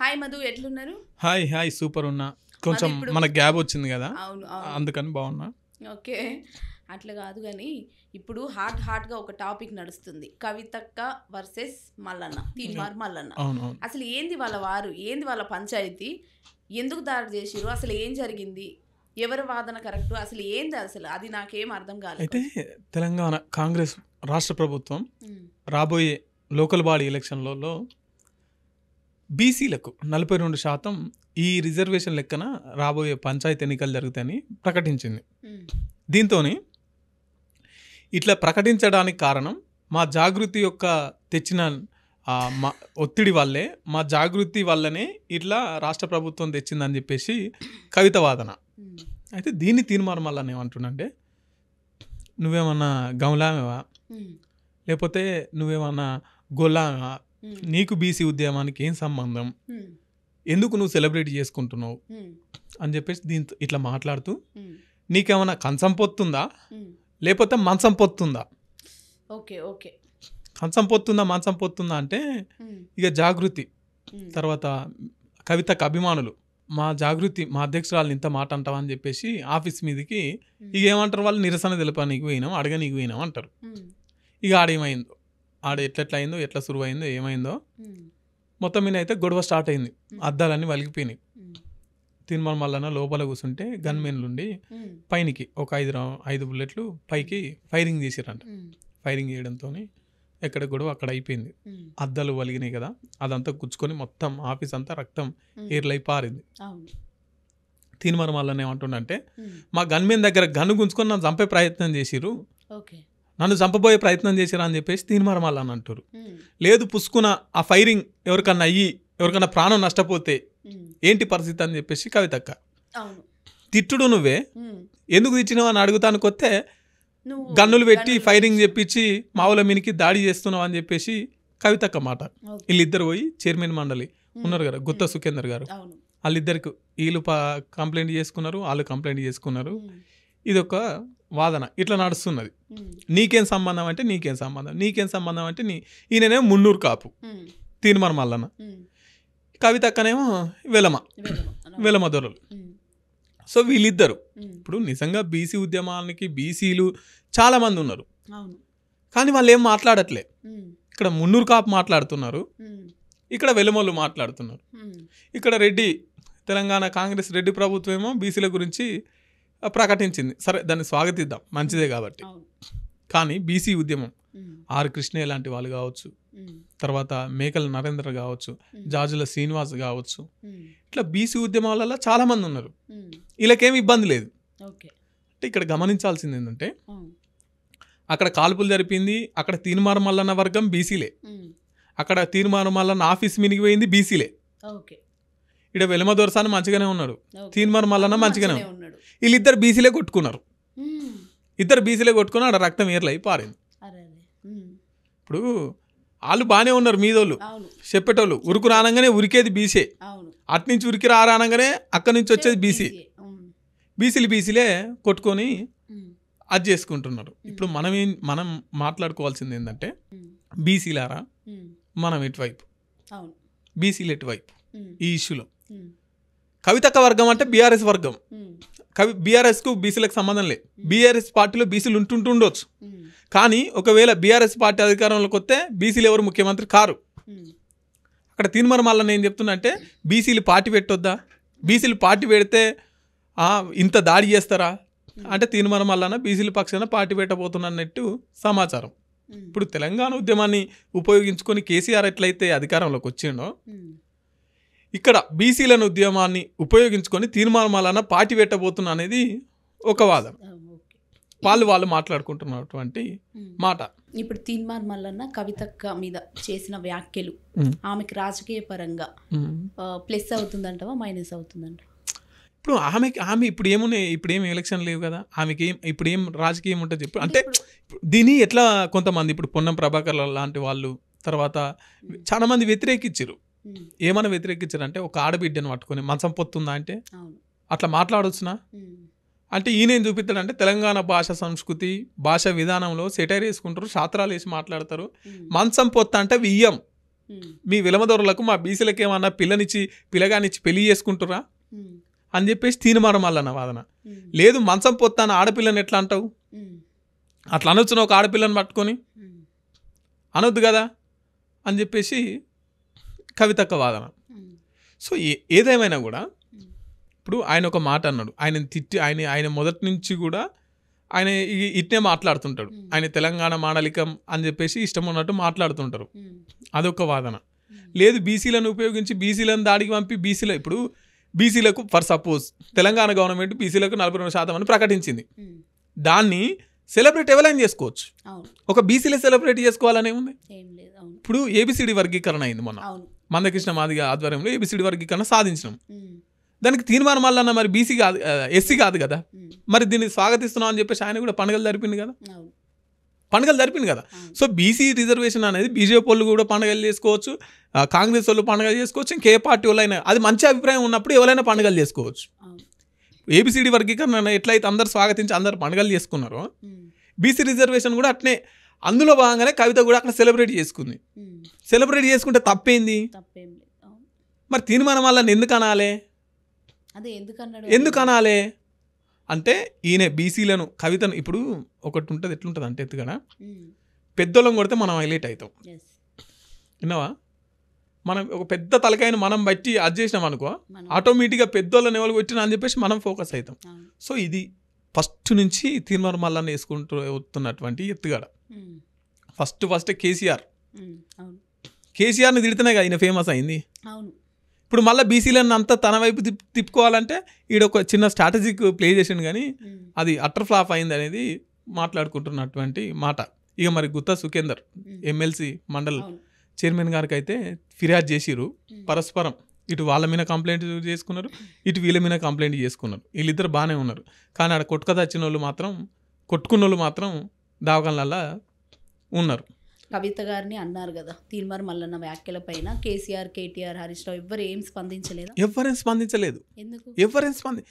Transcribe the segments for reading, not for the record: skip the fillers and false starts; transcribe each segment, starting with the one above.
Hi Madhu, ఎట్లున్నారు? Hi hi super ఉన్నా. కొంచెం మన గ్యాప్ వచ్చింది కదా, అవును అందుకని బాగున్నా. ఓకే, అట్లా కాదు కానీ ఇప్పుడు హాట్గా ఒక టాపిక్ నడుస్తుంది, కవితక్క వర్సెస్ మల్లన్న, తీన్మార్ మల్లన్న. అసలు ఏంది వాళ్ళ వారు, ఏంది వాళ్ళ పంచాయతీ, ఎందుకు దాడి చేసిరు, అసలు ఏం జరిగింది, ఎవరి వాదన కరెక్ట్, అసలు ఏంది, అసలు అది నాకేం అర్థం కాలేదు. అయితే తెలంగాణ కాంగ్రెస్ రాష్ట్ర ప్రభుత్వం రాబోయే లోకల్ బాడీ ఎలక్షన్లలో బీసీలకు 42% ఈ రిజర్వేషన్ లెక్కన రాబోయే పంచాయతీ ఎన్నికలు జరుగుతాయని ప్రకటించింది. దీంతో ఇట్లా ప్రకటించడానికి కారణం మా జాగృతి యొక్క తెచ్చిన ఒత్తిడి వల్లే, మా జాగృతి వల్లనే ఇట్లా రాష్ట్ర ప్రభుత్వం తెచ్చిందని చెప్పేసి కవిత వాదన. అయితే దీన్ని తీర్మానం వల్ల ఏమంటుండంటే, నువ్వేమన్నా గమలామేవా, లేకపోతే నువ్వేమన్నా గొల్లామేవా, నీకు బీసీ ఉద్యమానికి ఏం సంబంధం, ఎందుకు నువ్వు సెలబ్రేట్ చేసుకుంటున్నావు అని చెప్పేసి దీంతో ఇట్లా మాట్లాడుతూ, నీకేమన్నా కంచం పొత్తుందా లేకపోతే మంచం పొత్తుందా, కంచం పొత్తుందా మంచం పొత్తుందా అంటే ఇక జాగృతి తర్వాత కవితకు అభిమానులు మా జాగృతి మా అధ్యక్షురాలు ఇంత మాట అంటావా అని చెప్పేసి ఆఫీస్ మీదకి ఇక ఏమంటారు వాళ్ళు, నిరసన తెలపనీకి పోయినాం, అడగనీకి పోయినాం అంటారు. ఇక ఆడేమైందో, ఆడ ఎట్లెట్లా అయిందో, ఎట్లా సురువు అయిందో, ఏమైందో మొత్తం మీద అయితే గొడవ స్టార్ట్ అయింది. అద్దాలన్నీ వలిగిపోయినాయి. తీర్మానం వలన లోపల కూర్చుంటే గన్మెన్లు ఉండి పైనకి ఒక 5 బుల్లెట్లు పైకి ఫైరింగ్ చేసిరంట. ఫైరింగ్ చేయడంతో ఎక్కడ గొడవ అక్కడ అయిపోయింది. అద్దాలు వలిగినాయి కదా, అదంతా గుచ్చుకొని మొత్తం ఆఫీస్ అంతా రక్తం ఏర్లై పారింది. తీర్మానం వలన ఏమంటుండంటే, మా గన్మెన్ దగ్గర గన్ను గుంజుకొని నన్ను చంపే ప్రయత్నం చేసిరు, నన్ను చంపబోయే ప్రయత్నం చేసిరా అని చెప్పేసి తీర్మానం వల్ల అని అంటారు. లేదు పుసుకున్న ఆ ఫైరింగ్ ఎవరికన్నా అయ్యి ఎవరికన్నా ప్రాణం నష్టపోతే ఏంటి పరిస్థితి అని చెప్పేసి కవితక్క తిట్టుడు, నువ్వే ఎందుకు తిట్టినావు అని అడుగుతాను కొత్తే గన్నులు పెట్టి ఫైరింగ్ చెప్పించి మావుల మీనికి దాడి చేస్తున్నావు అని చెప్పేసి కవితక్క మాట. వీళ్ళిద్దరు పోయి చైర్మన్ మండలి ఉన్నారు కదా, గుత్త సుఖేందర్ గారు, వాళ్ళిద్దరికి వీళ్ళు కంప్లైంట్ చేసుకున్నారు, వాళ్ళు కంప్లైంట్ చేసుకున్నారు. ఇదొక వాదన ఇట్లా నడుస్తున్నది. నీకేం సంబంధం అంటే నీకేం సంబంధం, నీకేం సంబంధం అంటే ఈయననేమో మున్నూరు కాపు తీర్మానం మల్లన్న, కవితక్కనేమో వెలమ దొరలు. సో వీళ్ళిద్దరు ఇప్పుడు నిజంగా బీసీ ఉద్యమానికి బీసీలు చాలా మంది ఉన్నారు, కానీ వాళ్ళు ఏం మాట్లాడట్లే. ఇక్కడ మున్నూరు కాపు మాట్లాడుతున్నారు, ఇక్కడ వెలమోళ్ళు మాట్లాడుతున్నారు. ఇక్కడ రెడ్డి తెలంగాణ కాంగ్రెస్ రెడ్డి ప్రభుత్వం ఏమో బీసీల గురించి ప్రకటించింది. సరే, దాన్ని స్వాగతిద్దాం, మంచిదే కాబట్టి. కానీ బీసీ ఉద్యమం ఆర్ కృష్ణయ్య లాంటి వాళ్ళు కావచ్చు, తర్వాత మేకల నరేంద్ర కావచ్చు, జాజుల శ్రీనివాస్ కావచ్చు, ఇట్లా బీసీ ఉద్యమాలలో చాలా మంది ఉన్నారు. వీళ్ళకేమి ఇబ్బంది లేదు. అంటే ఇక్కడ గమనించాల్సింది ఏంటంటే, అక్కడ కాల్పులు జరిపింది, అక్కడ తీర్మానం మల్లన్న వర్గం బీసీలే, అక్కడ తీర్మానం మల్లన్న ఆఫీస్ మినిగి పోయింది బీసీలే. ఇక్కడ వెలమ దొరసాని మంచిగానే ఉన్నాడు, తీర్మానం మల్లన్న మంచిగానే ఉన్నాడు. వీళ్ళిద్దరు బీసీలే కొట్టుకున్నారు, ఇద్దరు బీసీలే కొట్టుకుని ఆడ రక్తం ఏర్లై పారింది. ఇప్పుడు వాళ్ళు బాగానే ఉన్నారు, మీదోళ్ళు చెప్పేటోళ్ళు, ఉరుకు రానంగానే ఉరికేది బీసీ, అట్నుంచి ఉరికి రానంగానే అక్కడి నుంచి వచ్చేది బీసీ. బీసీలే కొట్టుకొని అది చేసుకుంటున్నారు. ఇప్పుడు మనం మాట్లాడుకోవాల్సింది ఏంటంటే, బీసీలారా మనం ఎటువైపు, బీసీలు ఎటువైపు ఈ ఇష్యూలో. కవితక్క వర్గం అంటే బీఆర్ఎస్ వర్గం, బీఆర్ఎస్కు బీసీలకు సంబంధం లేదు. బీఆర్ఎస్ పార్టీలో బీసీలు ఉంటుండొచ్చు, కానీ ఒకవేళ బీఆర్ఎస్ పార్టీ అధికారంలోకి వస్తే బీసీలు ఎవరు ముఖ్యమంత్రి కారు. అక్కడ తీర్మానం వల్ల ఏం చెప్తున్నా అంటే, బీసీలు పార్టీ పెట్టొద్దా, బీసీలు పార్టీ పెడితే ఇంత దాడి చేస్తారా అంటే, తీర్మానం వల్ల బీసీల పక్షాన పార్టీ పెట్టబోతున్నట్టు సమాచారం. ఇప్పుడు తెలంగాణ ఉద్యమాన్ని ఉపయోగించుకొని కేసీఆర్ ఎట్లయితే అధికారంలోకి వచ్చిండో, ఇక్కడ బీసీలను ఉద్యమాన్ని ఉపయోగించుకొని తీర్మానం వలన పార్టీ పెట్టబోతున్నా అనేది ఒక వాదన. వాళ్ళు మాట్లాడుకుంటున్నటువంటి మాట. ఇప్పుడు తీర్మానం మల్లన్న కవితక్క మీద చేసిన వ్యాఖ్యలు ఆమెకి రాజకీయ పరంగా ప్లస్ అవుతుందంటవా మైనస్ అవుతుందంట? ఇప్పుడు ఆమె ఇప్పుడు ఏమున్నాయి, ఇప్పుడు ఏం ఎలక్షన్ లేవు కదా, ఆమెకి ఇప్పుడు ఏం రాజకీయం ఉంటుంది చెప్పు. అంటే దీన్ని ఎట్లా కొంతమంది ఇప్పుడు పొన్నం ప్రభాకర్ లాంటి వాళ్ళు, తర్వాత చాలా మంది వ్యతిరేకించారు. ఏమైనా వ్యతిరేకించారు అంటే, ఒక ఆడబిడ్డను పట్టుకొని మంచం పొత్తుందా అంటే అట్లా మాట్లాడొచ్చునా అంటే, ఈయనేం చూపిస్తాడంటే తెలంగాణ భాష సంస్కృతి భాష విధానంలో సెటైర్ వేసుకుంటారు, శాస్త్రాలు వేసి మాట్లాడతారు. మంచం పొత్త అంటే వియ్యం, మీ విలమదొరలకు మా బీసీలకు ఏమన్నా పిల్లగానిచ్చి పెళ్లి చేసుకుంటురా అని చెప్పేసి తీర్మానం మల్లన్న వాదన. లేదు మంచం పొత్తాన ఆడపిల్లని ఎట్లా అంటావు, అట్లా అనొచ్చున ఒక ఆడపిల్లని పట్టుకొని అనొద్దు కదా అని చెప్పేసి కవితక్క వాదన. సో ఏదేమైనా కూడా ఇప్పుడు ఆయన ఒక మాట అన్నాడు, ఆయన తిట్టి ఆయన మొదటి నుంచి కూడా ఆయన ఇట్నే మాట్లాడుతుంటాడు, ఆయన తెలంగాణ మాండలికం అని చెప్పేసి ఇష్టం ఉన్నట్టు మాట్లాడుతుంటారు, అదొక వాదన. లేదు బీసీలను ఉపయోగించి బీసీలను దాడికి పంపి ఇప్పుడు బీసీలకు ఫర్ సపోజ్ తెలంగాణ గవర్నమెంట్ బీసీలకు 42% అని ప్రకటించింది, దాన్ని సెలబ్రేట్ ఎవరైనా చేసుకోవచ్చు, ఒక బీసీలో సెలబ్రేట్ చేసుకోవాలనే ఉంది. ఇప్పుడు ఏబిసిడి వర్గీకరణ అయింది మొన్న, మందకృష్ణ మాదిగ ఆధ్వర్యంలో ఏబిసిడి వర్గీకరణ సాధించినాం, దానికి తీర్మానం మల్లన్న మరి బీసీ కాదు, ఎస్సీ కాదు కదా, మరి దీన్ని స్వాగతిస్తున్నాం అని చెప్పేసి ఆయన కూడా పండుగలు జరిపింది కదా. సో బీసీ రిజర్వేషన్ అనేది బీజేపీ వాళ్ళు కూడా పండుగలు చేసుకోవచ్చు, కాంగ్రెస్ వాళ్ళు పండుగలు చేసుకోవచ్చు, ఇంకే పార్టీ వాళ్ళు అయినా, అది మంచి అభిప్రాయం ఉన్నప్పుడు ఎవరైనా పండుగలు చేసుకోవచ్చు. ఏబిసిడి వర్గీకరణ ఎట్లయితే అందరు స్వాగతించి అందరు పండుగలు చేసుకున్నారో బీసీ రిజర్వేషన్ కూడా అట్నే, అందులో భాగంగానే కవిత కూడా అక్కడ సెలబ్రేట్ చేసుకుంది. సెలబ్రేట్ చేసుకుంటే తప్పేంది? మరి తీర్మానం వల్ల ఎందుకు అనాలే అంటే ఈయన బీసీలను కవితను ఇప్పుడు ఒకటి ఉంటుంది, ఎట్లుంటుంది అంటే ఎత్తుగా పెద్దోళ్ళం కొడితే మనం హైలైట్ అవుతాం, విన్నావా? మనం ఒక పెద్ద తలకాయను మనం బట్టి అది చేసినాం అనుకో, ఆటోమేటిక్గా పెద్దోళ్ళని ఎవరు కొట్టినా అని చెప్పేసి మనం ఫోకస్ అవుతాం. సో ఇది ఫస్ట్ నుంచి తీర్మానం మల్లన్న వేసుకుంటూ వస్తున్నటువంటి ఎత్తుగడ. ఫస్ట్ కేసీఆర్ని తిడితేనే కదా ఈయన ఫేమస్ అయింది. ఇప్పుడు మళ్ళీ బీసీలను అంతా తన వైపు తిప్పుకోవాలంటే ఈడ ఒక చిన్న స్ట్రాటజిక్ ప్లే చేసిండు, కానీ అది అటర్ ఫ్లాప్ అయింది అనేది మాట్లాడుకుంటున్నటువంటి మాట. ఇక మరి గుత్తా సుఖేందర్ ఎమ్మెల్సీ మండల్ చైర్మన్ గారికి అయితే ఫిర్యాదు చేసిరు, పరస్పరం ఇటు వాళ్ళ మీద కంప్లైంట్ చేసుకున్నారు, ఇటు వీళ్ళ మీద కంప్లైంట్ చేసుకున్నారు. వీళ్ళిద్దరు బాగానే ఉన్నారు, కానీ ఆడ కొట్టుకున్న వాళ్ళు మాత్రం దవాఖానలలో ఉన్నారు. కవిత గారిని అన్నారు కదా తీర్మార్ మల్లన్న వ్యాఖ్యల పైన, కేసీఆర్, కేటీఆర్, హరీష్ రావు ఎవరేం స్పందించలేదు.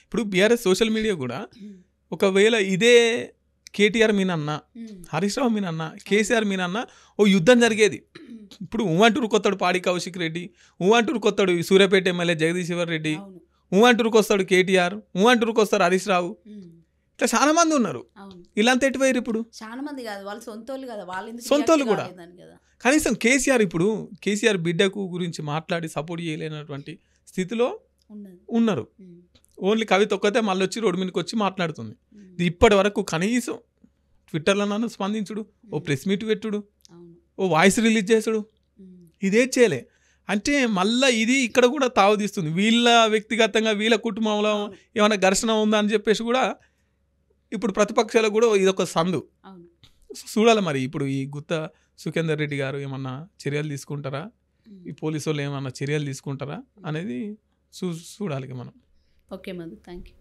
ఇప్పుడు బీఆర్ఎస్ సోషల్ మీడియా కూడా ఒకవేళ ఇదే కేటీఆర్ మీనన్న, హరీష్ రావు మీనన్న, కేసీఆర్ మీనన్న ఓ యుద్ధం జరిగేది. ఇప్పుడు ఊవంటూరు కొత్తాడు పాడి కౌశిక్ రెడ్డి, ఊవంటూరు కొత్తాడు సూర్యాపేట ఎమ్మెల్యే జగదీశ్వర్ రెడ్డి, ఊవంటూరుకు వస్తాడు కేటీఆర్, ఊవంటూరుకు వస్తాడు హరీష్ రావు, ఇట్లా చాలా మంది ఉన్నారు. ఇలాంటి ఎటువైరు ఇప్పుడు చాలా మంది కాదు, వాళ్ళు సొంతోళ్ళు కూడా. కనీసం కేసీఆర్ బిడ్డకు గురించి మాట్లాడి సపోర్ట్ చేయలేనటువంటి స్థితిలో ఉన్నారు. ఓన్లీ కవిత ఒక్కతే మళ్ళీ వచ్చి రోడ్డు మీదకి వచ్చి మాట్లాడుతుంది. ఇప్పటి వరకు కనీసం ట్విట్టర్లో నన్ను స్పందించుడు, ఓ ప్రెస్ మీట్ పెట్టుడు, ఓ వాయిస్ రిలీజ్ చేసుడు, ఇదే చేయలే. అంటే మళ్ళీ ఇది ఇక్కడ కూడా తావుదీస్తుంది. వీళ్ళ వ్యక్తిగతంగా వీళ్ళ కుటుంబంలో ఏమైనా ఘర్షణ ఉందా అని చెప్పేసి కూడా ఇప్పుడు ప్రతిపక్షాలకు కూడా ఇదొక సందు. చూడాలి మరి ఇప్పుడు ఈ గుత్తా సుఖేందర్ రెడ్డి గారు ఏమన్నా చర్యలు తీసుకుంటారా, ఈ పోలీసు వాళ్ళు ఏమన్నా చర్యలు తీసుకుంటారా అనేది చూడాలి మనం. Okay Madhu, thank you.